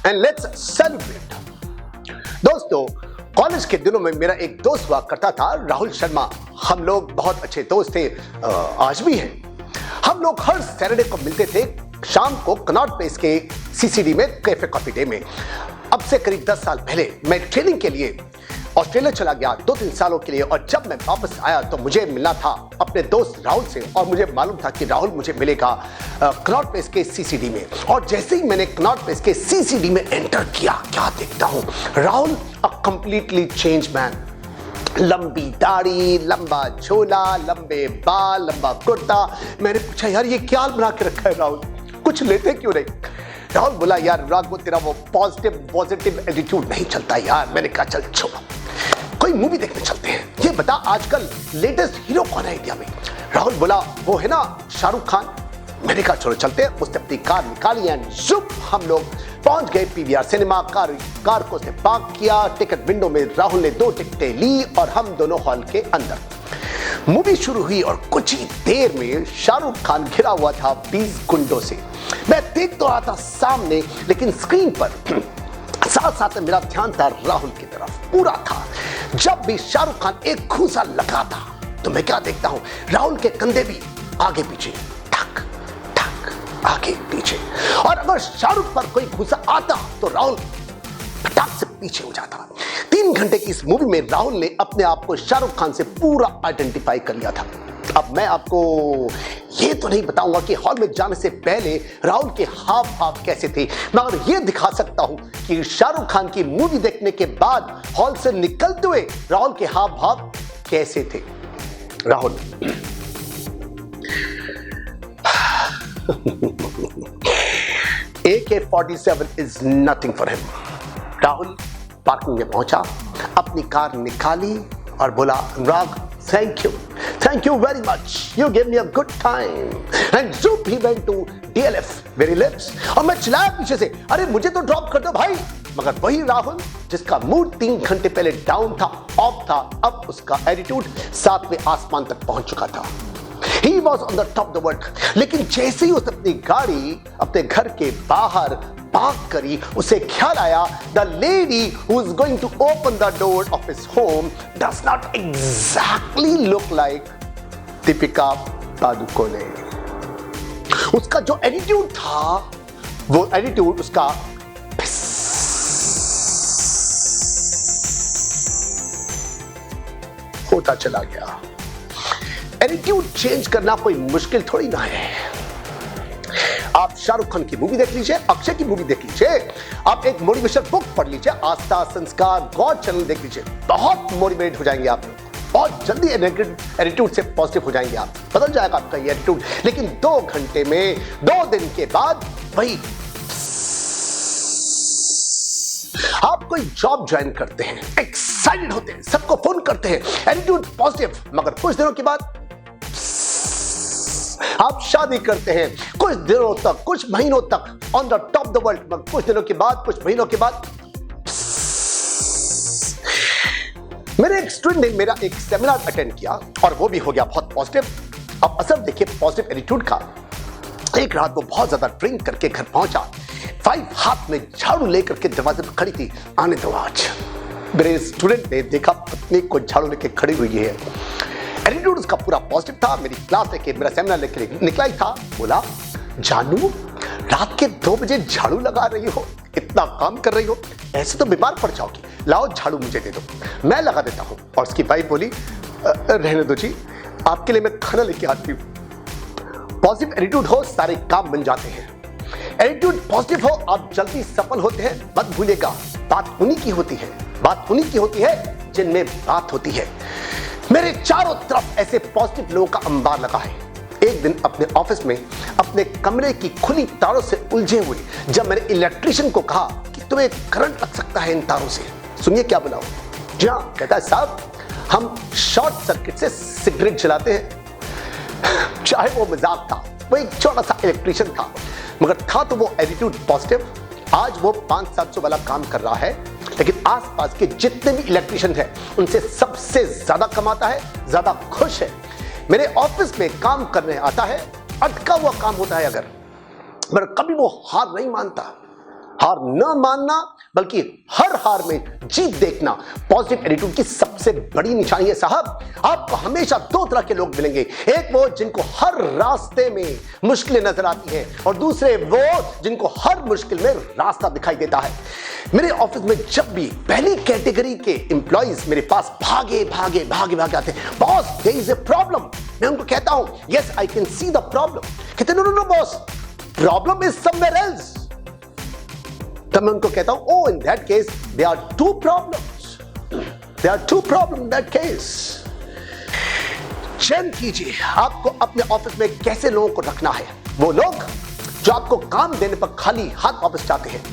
And let's celebrate. दोस्तों, college के दिनों में मेरा एक दोस्त हुआ करता था, राहुल शर्मा। हम लोग बहुत अच्छे दोस्त थे, आज भी हैं। हम लोग हर सैटरडे को मिलते थे शाम को कनॉट प्लेस के सीसीडी में, कैफे कॉफी डे में। अब से करीब 10 साल पहले मैं ट्रेनिंग के लिए ऑस्ट्रेलिया चला गया 2-3 सालों के लिए, और जब मैं वापस आया तो मुझे मिलना था अपने दोस्त राहुल से, और मुझे मालूम था कि राहुल मुझे मिलेगा कनॉट प्लेस के सीसीडी में। और जैसे ही मैंने कनॉट प्लेस के सीसीडी में एंटर किया, क्या देखता हूं, Rahul a completely change man. लंबी दाढ़ी, लंबा झोला, लंबे बाल, लंबा कुर्ता। मैंने पूछा, यार ये क्या बना के रखा है राहुल, कुछ लेते क्यों नहीं? राहुल बोला, यार अनुराग, वो तेरा वो पॉजिटिव एटीट्यूड नहीं चलता यार। मैंने कहा, चल छोड़ो, कोई मूवी देखने चलते हैं। ये बता, आजकल लेटेस्ट हीरो कौन है इंडिया में? राहुल बोला, वो है ना शाहरुख खान। मैंने कहा, चलो चलते हैं। उसने अपनी कार निकाली एंड जुप हम लोग पहुंच गए पीवीआर सिनेमा। कार को उसने पार्क किया। टिकट विंडो में राहुल ने 2 टिकटें ली और हम दोनों हॉल के अंदर। मूवी शुरू हुई और कुछ ही देर में शाहरुख खान घिरा हुआ था 20 गुंडों से। मैं देख तो रहा था सामने, लेकिन स्क्रीन पर साथ साथ मेरा ध्यान था राहुल की तरफ पूरा था। जब भी शाहरुख खान एक घूंसा लगाता तो मैं क्या देखता हूं, राहुल के कंधे भी आगे पीछे, ठक ठक, आगे पीछे। और अगर शाहरुख पर कोई घूंसा आता तो राहुल फटाक से पीछे हो जाता। 3 घंटे की इस मूवी में राहुल ने अपने आप को शाहरुख खान से पूरा आइडेंटिफाई कर लिया था। अब मैं आपको ये तो नहीं बताऊंगा कि हॉल में जाने से पहले राहुल के हाव भाव कैसे थे, मगर ये दिखा सकता हूं कि शाहरुख खान की मूवी देखने के बाद हॉल से निकलते हुए राहुल के हाव भाव कैसे थे। Rahul AK-47 is nothing for him. Rahul parking में पहुंचा, अपनी कार निकाली और बोला, अनुराग, thank you very much, you gave me a good time, and zoop he went to DLF where he lives। और मैं चिल्लाया पीछे से, अरे मुझे तो ड्रॉप कर दो भाई। मगर वही राहुल जिसका मूड 3 घंटे पहले डाउन था, ऑफ था, अब उसका एटीट्यूड 7वें आसमान तक पहुंच चुका था। He was on the top of the world। लेकिन जैसे ही उसने अपनी गाड़ी अपने घर के बाहर पार्क करी, उसे ख्याल आया, the lady who is going to open the door of his home does not exactly look like Deepika Padukone. उसका जो एटीट्यूड था, वो एटीट्यूड उसका होता चला गया। एटीट्यूड चेंज करना कोई मुश्किल थोड़ी ना है। आप शाहरुख खान की मूवी देख लीजिए, अक्षय की मूवी देख लीजिए, आप एक मोटिवेशन बुक पढ़ लीजिए, आस्था, संस्कार, गॉड चैनल देख लीजिए, बहुत मोटिवेट हो जाएंगे आप लोग, बहुत जल्दी एटीट्यूड से पॉजिटिव हो जाएंगे आप, बदल जाएगा आपका ये एटीट्यूड। लेकिन 2 घंटे में, 2 दिन के बाद वही आप कोई जॉब ज्वाइन करते हैं, एक्साइटेड होते हैं, सबको फोन करते हैं, एटीट्यूड पॉजिटिव, मगर कुछ दिनों के बाद आप शादी करते हैं, कुछ दिनों तक, कुछ महीनों तक on the top the world, मगर कुछ दिनों के बाद, कुछ महीनों के बाद मेरे एक स्टूडेंट ने मेरा एक सेमिनार अटेंड किया और वो भी हो गया बहुत पॉजिटिव। अब असर देखिए पॉजिटिव एटीट्यूड का। एक रात वो बहुत ज्यादा ड्रिंक करके घर पहुंचा, 5 हाथ में झाड़ू लेकर के दरवाजे पर खड़ी थी, आने दो आज। मेरे स्टूडेंट ने देखा पत्नी को झाड़ू लेके खड़ी हुई है, एटीट्यूड उसका पूरा पॉजिटिव था। मेरी क्लास लेके, मेरा सेमिनार लेके निकला ही था। बोला, जानू, रात के 2 बजे झाड़ू लगा रही हो, इतना काम कर रही हो, ऐसे तो बीमार पड़ जाओगी, लाओ झाड़ू मुझे दे दो, मैं लगा देता हूं। और उसकी वाइफ बोली, रहने दो जी, आपके लिए मैं खाना लेके आती हूं। पॉजिटिव एटीट्यूड हो, सारे काम बन जाते हैं। एटीट्यूड पॉजिटिव हो, आप जल्दी सफल होते हैं। मत भूलिएगा, बात उन्हीं की होती है, बात उन्हीं की होती है जिनमें बात होती है। मेरे चारों तरफ ऐसे पॉजिटिव लोगों का अंबार लगा है। एक दिन अपने ऑफिस में अपने कमरे की खुली तारों से उलझे हुए जब मैंने इलेक्ट्रिशियन को कहा कि तुम्हें करंट लग सकता है इन तारों से, सुनिए क्या बोला वो। जी हाँ, कहता है, साहब हम शॉर्ट सर्किट से सिगरेट जलाते हैं। चाहे वो मजाक था, वो एक छोटा सा इलेक्ट्रिशियन था, मगर था तो वो एटीट्यूड पॉजिटिव। आज वो 500-700 वाला काम कर रहा है, लेकिन आसपास के जितने भी इलेक्ट्रिशियन हैं उनसे सबसे ज्यादा कमाता है, ज्यादा खुश है। मेरे ऑफिस में काम करने आता है, अटका हुआ काम होता है अगर, मगर कभी वो हार नहीं मानता। हार न मानना बल्कि हर हार में जीत देखना पॉजिटिव एटीट्यूड की सबसे बड़ी निशानी है साहब। आपको हमेशा दो तरह के लोग मिलेंगे, एक वो जिनको हर रास्ते में मुश्किलें नजर आती हैं और दूसरे वो जिनको हर मुश्किल में रास्ता दिखाई देता है। मेरे ऑफिस में जब भी पहली कैटेगरी के एम्प्लॉइज मेरे पास भागे भागे भागे भागे आते हैं, boss there is a problem. मैं उनको कहता हूं yes I can see the problem. कहते no no no boss, problem is somewhere else. तब मैं उनको कहता हूं oh in that case there are two problems in that case। चयन कीजिए आपको अपने ऑफिस में कैसे लोगों को रखना है। वो लोग जो आपको काम देने पर खाली हाथ वापस जाते हैं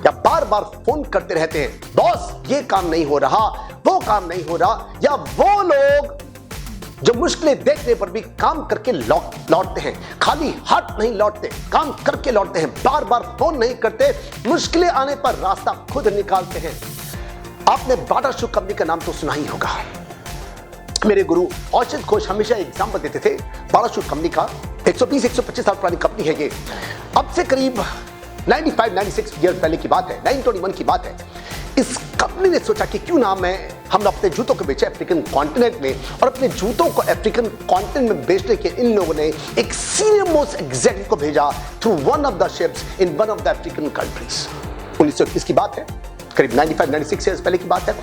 या बार बार फोन करते रहते हैं, बॉस ये काम नहीं हो रहा, वो काम नहीं हो रहा, या वो लोग जो मुश्किलें देखने पर भी काम करके लौटते हैं, खाली हाथ नहीं लौटते, काम करके लौटते हैं, बार बार फोन नहीं करते, मुश्किलें आने पर रास्ता खुद निकालते हैं। आपने बाटा शू कंपनी का नाम तो सुना ही होगा। मेरे गुरु औचित घोष हमेशा एग्जाम्पल देते थे बाटा शू कंपनी का। 120-125 साल पुरानी कंपनी है ये। अब से करीब 95-96 ईयर पहले की बात है, 1921 की बात है। इस कंपनी ने सोचा कि क्यों ना हम अपने जूतों को बेचे अफ्रीकन कॉन्टिनेंट में, और अपने जूतों को अफ्रीकन कॉन्टिनेंट में बेचने के इन लोगों ने एक सीनियर मोस्ट एग्जीक्यूटिव को भेजा through one of the ships in one of the African countries. 1921 की बात है, करीब 95-96 ईयर्स पहले की बात है।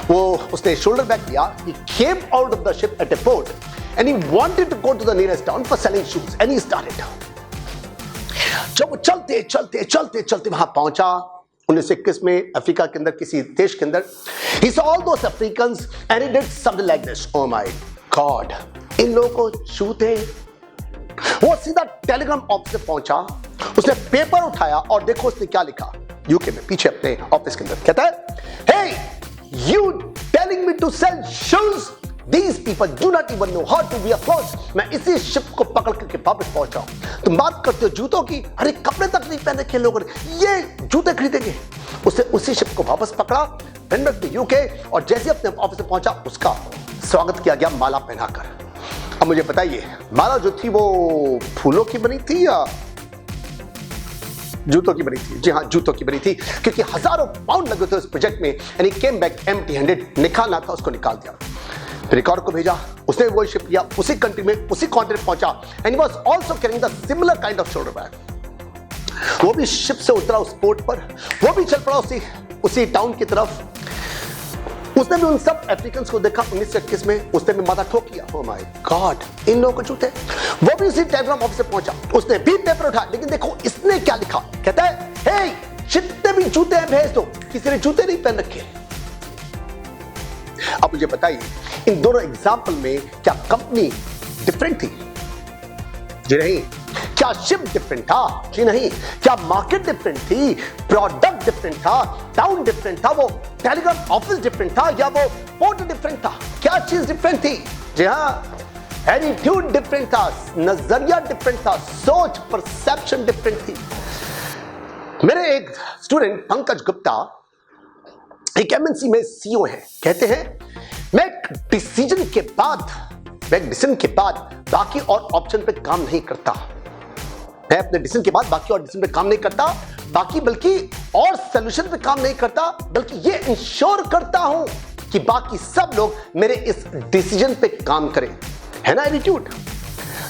वो उसने शोल्डर बैग लिया, he came out of the ship at a port and he wanted to go to the nearest town for selling shoes and he started। जब वो चलते चलते चलते चलते वहां पहुंचा 1921 में अफ्रीका के अंदर किसी देश के अंदर, he saw all those Africans and he did something like this, oh my God, इन लोगों को छूते। वो सीधा टेलीग्राम ऑफिस में पहुंचा, उसने पेपर उठाया और देखो उसने क्या लिखा, यूके में पीछे अपने ऑफिस के अंदर कहता है hey you telling me to sell shoes, these people do not even know how to wear clothes। मैं इसी शिप को पकड़ करके वापस पहुंचा हूं। तुम बात करते हो जूतों की, अरे कपड़े तक नहीं पहन रखे लोगों ने, ये जूते खरीदेंगे। उसे उसी शिप को वापस पकड़ा, वेंडर टू यूके, और जैसे अपने ऑफिस में पहुंचा उसका स्वागत किया गया माला पहनाकर। अब मुझे बताइए माला जो थी वो फूलों की बनी थी या जूतों की बनी थी? जी हाँ, जूतों की बनी थी, क्योंकि हजारों पाउंड लगे थे उस प्रोजेक्ट में। And he came back empty handed. निकालना था उसको निकाल दिया। फिर एक और को भेजा, उसने वो शिप लिया, उसी कंट्री में उसी कॉन्टिनेंट पहुंचा and he was also carrying the similar kind off shoulder bag. वो भी शिप से उतरा उस पोर्ट पर, वो भी चल पड़ा उसी टाउन की तरफ। उसने भी उन सब अफ्रीकन्स को देखा 1921 में, उसने भी माथा ठोक किया, ओह माय गॉड इन लोगों को जूते। वो भी उसी टेलीग्राम ऑफिस से पहुंचा, उसने भी पेपर उठाया, लेकिन देखो इसने क्या लिखा, कहता है हे जितने भी जूते हैं भेज दो, किसी ने जूते नहीं पहन रखे। अब मुझे बताइए इन दोनों एग्जाम्पल में क्या कंपनी डिफरेंट थी? जी नहीं। क्या शिप डिफरेंट था? जी नहीं। क्या मार्केट डिफरेंट थी? प्रोडक्ट डिफरेंट था? टाउन डिफरेंट था? वो टेलीग्राफ ऑफिस डिफरेंट था या वो पोर्ट डिफरेंट था? क्या चीज डिफरेंट थी? जी हाँ, एटीट्यूड डिफरेंट था, नजरिया डिफरेंट था, सोच परसेप्शन डिफरेंट थी। मेरे एक स्टूडेंट पंकज गुप्ता एक एमएनसी में सीईओ है, कहते हैं मैं एक डिसीजन के बाद बाकी और ऑप्शन पे काम नहीं करता। मैं अपने डिसीजन के बाद बाकी और डिसीजन पे काम नहीं करता, बल्कि और सॉल्यूशन पे काम नहीं करता, बल्कि ये इंश्योर करता हूं कि बाकी सब लोग मेरे इस डिसीजन पे काम करें। है ना एटीट्यूड?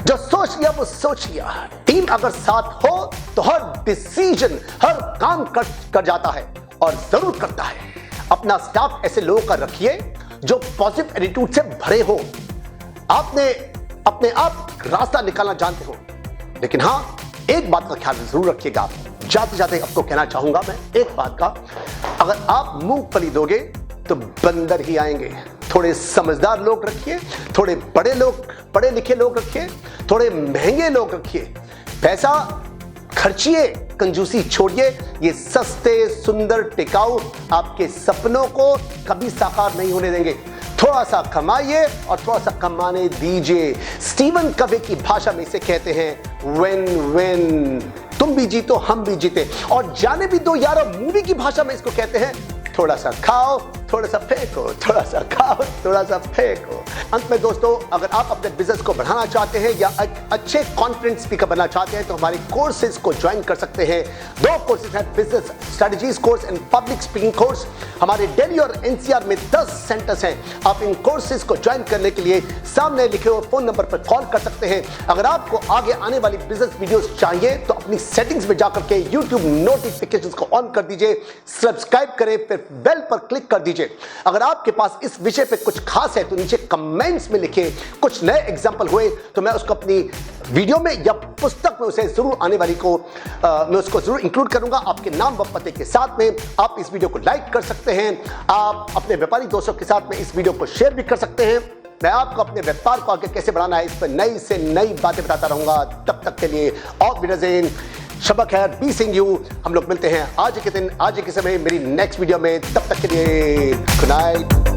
जो सोच लिया वो सोच लिया। टीम अगर साथ हो तो हर डिसीजन, हर काम कर जाता है और जरूर करता है। अपना स्टाफ ऐसे लोगों का रखिए जो पॉजिटिव एटीट्यूड से भरे हो। आपने अपने आप रास्ता निकालना जानते हो, लेकिन हाँ एक बात का ख्याल जरूर रखिएगा। जाते जाते आपको कहना चाहूंगा मैं एक बात का, अगर आप मूंगफली दोगे तो बंदर ही आएंगे। थोड़े समझदार लोग रखिए, थोड़े पढ़े लिखे लोग रखिए, थोड़े महंगे लोग रखिए। पैसा खर्चिए, कंजूसी छोड़िए। ये सस्ते सुंदर टिकाऊ आपके सपनों को कभी साकार नहीं होने देंगे। थोड़ा सा कमाइए और थोड़ा सा कमाने दीजिए। स्टीवन कवे की भाषा में इसे कहते हैं विन विन। तुम भी जीतो हम भी जीते। और जाने भी दो यारो मूवी की भाषा में इसको कहते हैं थोड़ा सा खाओ थोड़ा सा फेंको, थोड़ा सा खाओ, थोड़ा सा फेंको। अंत में दोस्तों, अगर आप अपने बिजनेस को बढ़ाना चाहते हैं या अच्छे कॉन्फिडेंट स्पीकर बनना चाहते हैं तो हमारे कोर्सेज को ज्वाइन कर सकते हैं। 2 कोर्सेज हैं, business strategies course and public speaking course. हमारे दिल्ली और एनसीआर में 10 सेंटर्स हैं। आप इन कोर्सेज को ज्वाइन करने के लिए सामने लिखे हुए फोन नंबर पर कॉल कर सकते हैं। अगर आपको आगे आने वाली बिजनेस वीडियोस चाहिए तो अपनी सेटिंग्स में जाकर के YouTube नोटिफिकेशंस को ऑन कर दीजिए, सब्सक्राइब करें, फिर बेल पर क्लिक कर दीजिए। अगर आपके पास इस विषय पे कुछ खास है तो नीचे कमेंट्स में लिखिए। कुछ नए एग्जांपल हुए तो मैं उसको अपनी वीडियो में या पुस्तक में उसे जरूर आने वाली को मैं उसको जरूर इंक्लूड करूंगा आपके नाम व पते के साथ में। आप इस वीडियो को लाइक कर सकते हैं। आप अपने व्यापारी दोस्तों के साथ में इस वीडियो को शेयर भी कर सकते हैं। मैं आपको अपने व्यापार को आगे कैसे बढ़ाना है इस पर नई से नई बातें बताता रहूंगा। तब तक के लिए ऑफ विनज़ेन, शब खैर, बी सिंग यू। हम लोग मिलते हैं आज के दिन, आज के समय मेरी नेक्स्ट वीडियो में। तब तक के लिए गुड नाइट।